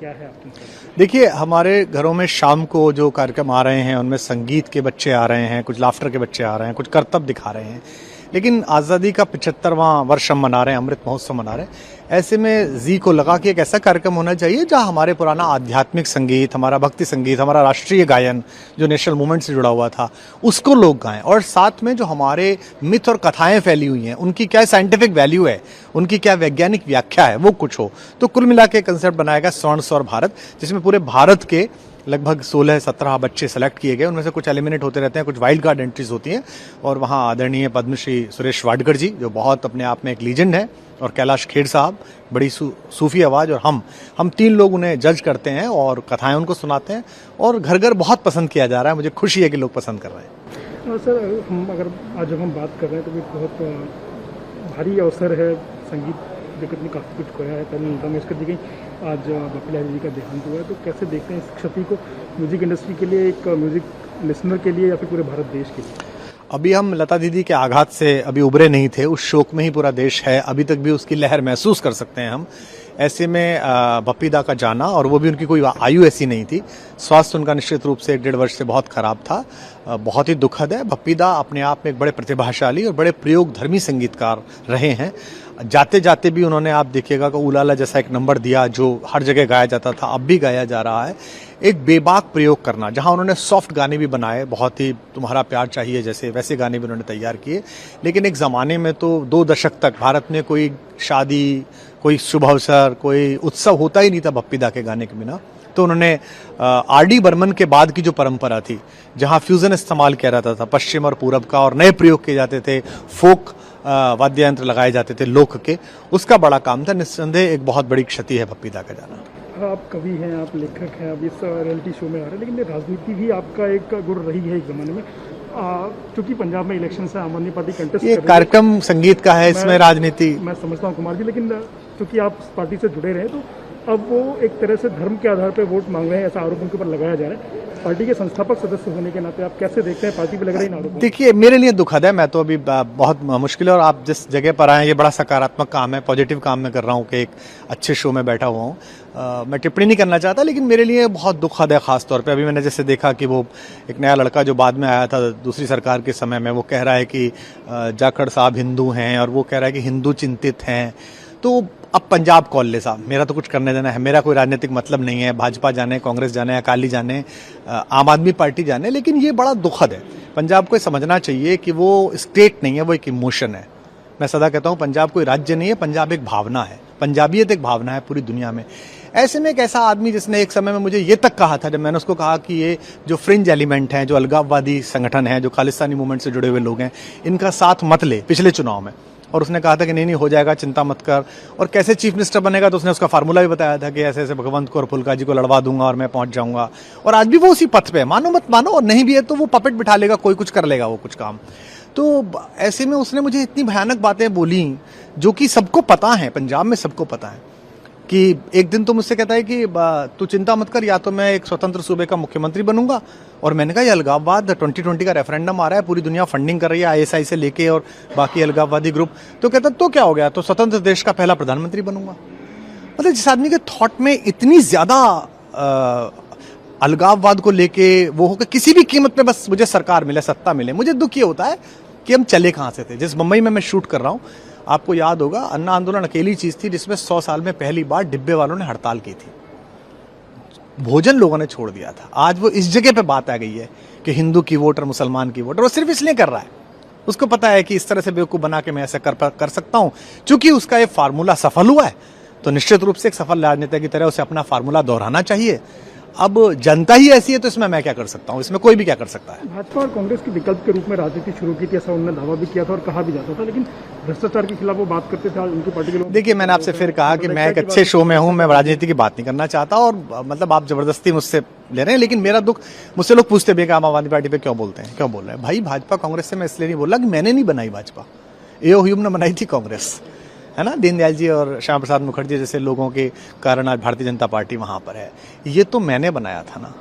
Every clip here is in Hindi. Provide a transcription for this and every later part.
क्या है आपकी? देखिए, हमारे घरों में शाम को जो कार्यक्रम आ रहे हैं उनमें संगीत के बच्चे आ रहे हैं, कुछ लाफ्टर के बच्चे आ रहे हैं, कुछ करतब दिखा रहे हैं। लेकिन आज़ादी का 75वां वर्ष हम मना रहे हैं, अमृत महोत्सव मना रहे हैं। ऐसे में जी को लगा कि एक ऐसा कार्यक्रम होना चाहिए जहां हमारे पुराना आध्यात्मिक संगीत, हमारा भक्ति संगीत, हमारा राष्ट्रीय गायन जो नेशनल मूवमेंट से जुड़ा हुआ था उसको लोग गाएं, और साथ में जो हमारे मिथ और कथाएं फैली हुई हैं उनकी क्या साइंटिफिक वैल्यू है, उनकी क्या वैज्ञानिक व्याख्या है, वो कुछ हो। तो कुल मिला के कंसेप्ट बनाया गया स्वर्ण स्वर भारत, जिसमें पूरे भारत के लगभग 16-17 बच्चे सेलेक्ट किए गए। उनमें से कुछ एलिमिनेट होते रहते हैं, कुछ वाइल्ड कार्ड एंट्रीज होती हैं, और वहाँ आदरणीय पद्मश्री सुरेश वाडकर जी जो बहुत अपने आप में एक लीजेंड है, और कैलाश खेर साहब बड़ी सूफी आवाज़, और हम 3 लोग उन्हें जज करते हैं और कथाएं उनको सुनाते हैं, और घर घर बहुत पसंद किया जा रहा है। मुझे खुशी है कि लोग पसंद कर रहे हैं। सर, हम अगर आज जब हम बात कर रहे हैं तो भी बहुत भारी अवसर है। संगीत जगत ने काफ़ी कुछ खोया है। कल रमेश जी आज बप्पी लाहिरी जी का देहांत हुआ है, तो कैसे देखते हैं इस क्षति को म्यूजिक इंडस्ट्री के लिए, एक म्यूजिक लिसनर के लिए, या फिर पूरे भारत देश के लिए? अभी हम लता दीदी के आघात से अभी उभरे नहीं थे, उस शोक में ही पूरा देश है, अभी तक भी उसकी लहर महसूस कर सकते हैं हम। ऐसे में बप्पी दा का जाना, और वो भी उनकी कोई आयु ऐसी नहीं थी, स्वास्थ्य उनका निश्चित रूप से 1.5 वर्ष से बहुत खराब था, बहुत ही दुखद है। बप्पी दा अपने आप में एक बड़े प्रतिभाशाली और बड़े प्रयोगधर्मी संगीतकार रहे हैं। जाते जाते भी उन्होंने, आप देखिएगा कि उलाला जैसा एक नंबर दिया जो हर जगह गाया जाता था, अब भी गाया जा रहा है। एक बेबाक प्रयोग करना, जहां उन्होंने सॉफ्ट गाने भी बनाए, बहुत ही तुम्हारा प्यार चाहिए जैसे, वैसे गाने भी उन्होंने तैयार किए। लेकिन एक ज़माने में तो 2 दशक तक भारत में कोई शादी, कोई शुभ अवसर, कोई उत्सव होता ही नहीं था बप्पी दा के गाने के बिना। तो उन्होंने आर.डी. बर्मन के बाद की जो परंपरा थी, जहां फ्यूजन इस्तेमाल किया जाता था पश्चिम और पूरब का, और नए प्रयोग किए जाते थे, फोक वाद्य यंत्र लगाए जाते थे लोक के, उसका बड़ा काम था। निस्संदेह एक बहुत बड़ी क्षति है बप्पी दा का जाना। आप कवि हैं, आप लेखक हैं, अब इस रियलिटी शो में आ रहे हैं, लेकिन राजनीति भी आपका एक गुण रही है एक ज़माने में। चूंकि पंजाब में इलेक्शन है, आम आदमी पार्टी कंटेस्ट ये कार्यक्रम संगीत का है, इसमें राजनीति मैं समझता हूँ कुमार जी, लेकिन चूंकि आप पार्टी से जुड़े रहे तो अब वो एक तरह से धर्म के आधार पर वोट मांग रहे हैं, ऐसा आरोप उनके ऊपर लगाया जा रहा है। पार्टी के संस्थापक सदस्य होने के नाते आप कैसे देखते हैं पार्टी पर लग रहे हैं आरोप? देखिए, मेरे लिए दुखद है, मैं तो अभी बहुत मुश्किल है, और आप जिस जगह पर आए, ये बड़ा सकारात्मक काम है, पॉजिटिव काम मैं कर रहा हूँ कि एक अच्छे शो में बैठा हुआ हूँ। मैं टिप्पणी नहीं करना चाहता, लेकिन मेरे लिए बहुत दुखद है। खास तौर पे अभी मैंने जैसे देखा कि वो एक नया लड़का जो बाद में आया था दूसरी सरकार के समय में, वो कह रहा है कि जाखड़ साहब हिंदू हैं, और वो कह रहा है कि हिंदू चिंतित हैं। तो अब पंजाब कॉल ले साहब, मेरा तो कुछ करने देना है, मेरा कोई राजनीतिक मतलब नहीं है। भाजपा जाने, कांग्रेस जाने, अकाली जाने, आम आदमी पार्टी जाने, लेकिन ये बड़ा दुखद है। पंजाब को समझना चाहिए कि वो स्टेट नहीं है, वो एक इमोशन है। मैं सदा कहता हूँ पंजाब कोई राज्य नहीं है, पंजाब एक भावना है, पंजाबियत एक भावना है पूरी दुनिया में। ऐसे में एक ऐसा आदमी जिसने एक समय में मुझे ये तक कहा था, जब मैंने उसको कहा कि ये जो फ्रिंज एलिमेंट हैं, जो अलगाववादी संगठन है, जो खालिस्तानी मूवमेंट से जुड़े हुए लोग हैं, इनका साथ मत ले पिछले चुनाव में, और उसने कहा था कि नहीं हो जाएगा, चिंता मत कर। और कैसे चीफ मिनिस्टर बनेगा, तो उसने उसका फार्मूला भी बताया था कि ऐसे ऐसे भगवंत को और फुल्का जी को लड़वा दूंगा और मैं पहुंच जाऊंगा। और आज भी वो उसी पथ पे है, मानो मत मानो, और नहीं भी है तो वो पपेट बिठा लेगा, कोई कुछ कर लेगा वो कुछ काम। तो ऐसे में उसने मुझे इतनी भयानक बातें बोली, जो कि सबको पता है, पंजाब में सबको पता है, कि एक दिन तो मुझसे कहता है कि तू चिंता मत कर, या तो मैं एक स्वतंत्र सूबे का मुख्यमंत्री बनूंगा। और मैंने कहा ये अलगाववाद, 2020 का रेफरेंडम आ रहा है, पूरी दुनिया फंडिंग कर रही है ISI से लेके और बाकी अलगाववादी ग्रुप। तो कहता तो क्या हो गया, तो स्वतंत्र देश का पहला प्रधानमंत्री बनूंगा। मतलब जिस आदमी के थॉट में इतनी ज्यादा अलगाववाद को लेके वो हो कि किसी भी कीमत पे बस मुझे सरकार मिले, सत्ता मिले। मुझे दुख ये होता है कि हम चले कहाँ से थे। जिस मुंबई में मैं शूट कर रहा हूँ, आपको याद होगा, अन्ना आंदोलन अकेली चीज थी जिसमें 100 साल में पहली बार डिब्बे वालों ने हड़ताल की थी, भोजन लोगों ने छोड़ दिया था। आज वो इस जगह पे बात आ गई है कि हिंदू की वोट और मुसलमान की वोट, और वो सिर्फ इसलिए कर रहा है, उसको पता है कि इस तरह से बेवकूफ बना के मैं ऐसा कर सकता हूं। चूंकि उसका ये फार्मूला सफल हुआ है, तो निश्चित रूप से एक सफल राजनेता की तरह उसे अपना फार्मूला दोहराना चाहिए। अब जनता ही ऐसी है, तो इसमें मैं क्या कर सकता हूँ, इसमें कोई भी क्या कर सकता है। भाजपा और कांग्रेस के विकल्प के रूप में राजनीति शुरू की थी, ऐसा उन्होंने दावा भी किया था और कहा भी जाता था, लेकिन भ्रष्टाचार के खिलाफ वो बात करते थे उनकी पार्टी के लोग। देखिए, मैंने आपसे फिर कहा कि मैं एक अच्छे शो में हूँ, मैं राजनीति की बात नहीं करना चाहता, और मतलब आप जबरदस्ती मुझसे ले रहे हैं। लेकिन मेरा दुख, मुझसे लोग पूछते भी आम आदमी पार्टी पे क्यों बोलते हैं, क्यों बोल रहे हैं। भाई, भाजपा कांग्रेस से मैं इसलिए नहीं बोल रहा कि मैंने नहीं बनाई भाजपा, एओ ह्यूम ने बनाई थी कांग्रेस, है ना। दीनदयाल जी और श्यामा प्रसाद मुखर्जी जैसे लोगों के कारण आज भारतीय जनता पार्टी वहां पर है। ये तो मैंने बनाया था ना,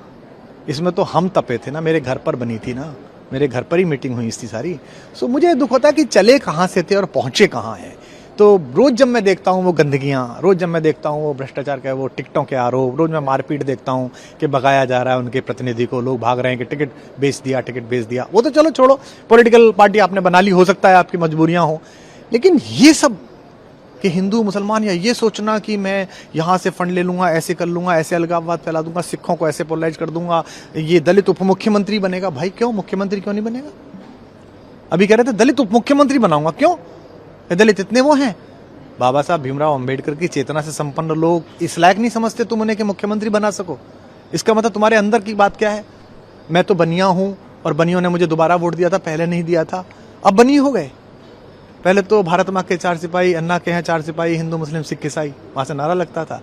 इसमें तो हम तपे थे ना, मेरे घर पर बनी थी ना, मेरे घर पर ही मीटिंग हुई थी सारी। सो मुझे दुख होता है कि चले कहाँ से थे और पहुंचे कहाँ हैं। तो रोज जब मैं देखता हूँ वो गंदगियाँ, रोज जब मैं देखता हूँ वो भ्रष्टाचार का वो टिकटों के आरोप, रोज मैं मारपीट देखता हूँ कि भगाया जा रहा है उनके प्रतिनिधि को, लोग भाग रहे हैं कि टिकट बेच दिया, वो तो चलो छोड़ो, पॉलिटिकल पार्टी आपने बना ली, हो सकता है आपकी मजबूरियां हो, लेकिन ये सब कि हिंदू मुसलमान या ये सोचना कि मैं यहाँ से फंड ले लूंगा, ऐसे कर लूंगा, ऐसे अलगाववाद फैला दूंगा, सिखों को ऐसे पोलराइज कर दूंगा, ये दलित उप मुख्यमंत्री बनेगा। भाई क्यों मुख्यमंत्री क्यों नहीं बनेगा? अभी कह रहे थे दलित उप मुख्यमंत्री बनाऊंगा, क्यों? दलित इतने वो हैं? बाबा साहब भीमराव अंबेडकर की चेतना से संपन्न लोग इस लायक नहीं समझते तुम उन्हें कि मुख्यमंत्री बना सको? इसका मतलब तुम्हारे अंदर की बात क्या है? मैं तो बनिया हूं और बनियों ने मुझे दोबारा वोट दिया था, पहले नहीं दिया था, अब बनी हो गए। पहले तो भारत माँ के 4 सिपाही, अन्ना के हैं 4 सिपाही, हिंदू मुस्लिम सिख ईसाई, वहां से नारा लगता था।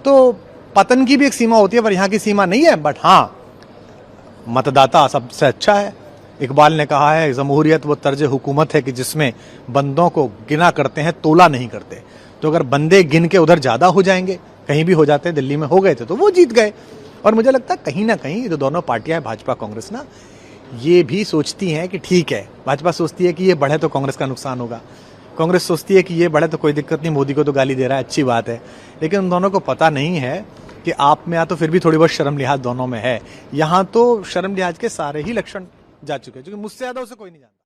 तो पतन की भी एक सीमा होती है, पर यहाँ की सीमा नहीं है। बट हाँ, मतदाता सबसे अच्छा है। इकबाल ने कहा है जमहूरियत वो तर्ज हुकूमत है कि जिसमें बंदों को गिना करते हैं, तोला नहीं करते। तो अगर बंदे गिन के उधर ज्यादा हो जाएंगे, कहीं भी हो जाते हैं, दिल्ली में हो गए थे तो वो जीत गए। और मुझे लगता है कहीं ना कहीं जो दोनों पार्टियां हैं, भाजपा कांग्रेस ना, ये भी सोचती हैं कि ठीक है, भाजपा सोचती है कि ये बढ़े तो कांग्रेस का नुकसान होगा, कांग्रेस सोचती है कि ये बढ़े तो कोई दिक्कत नहीं, मोदी को तो गाली दे रहा है, अच्छी बात है। लेकिन उन दोनों को पता नहीं है कि आप में या तो फिर भी थोड़ी बहुत शर्म लिहाज दोनों में है। यहाँ तो शर्म लिहाज के सारे ही लक्षण जा चुके हैं, क्योंकि मुझसे ज्यादा उसे कोई नहीं जानता।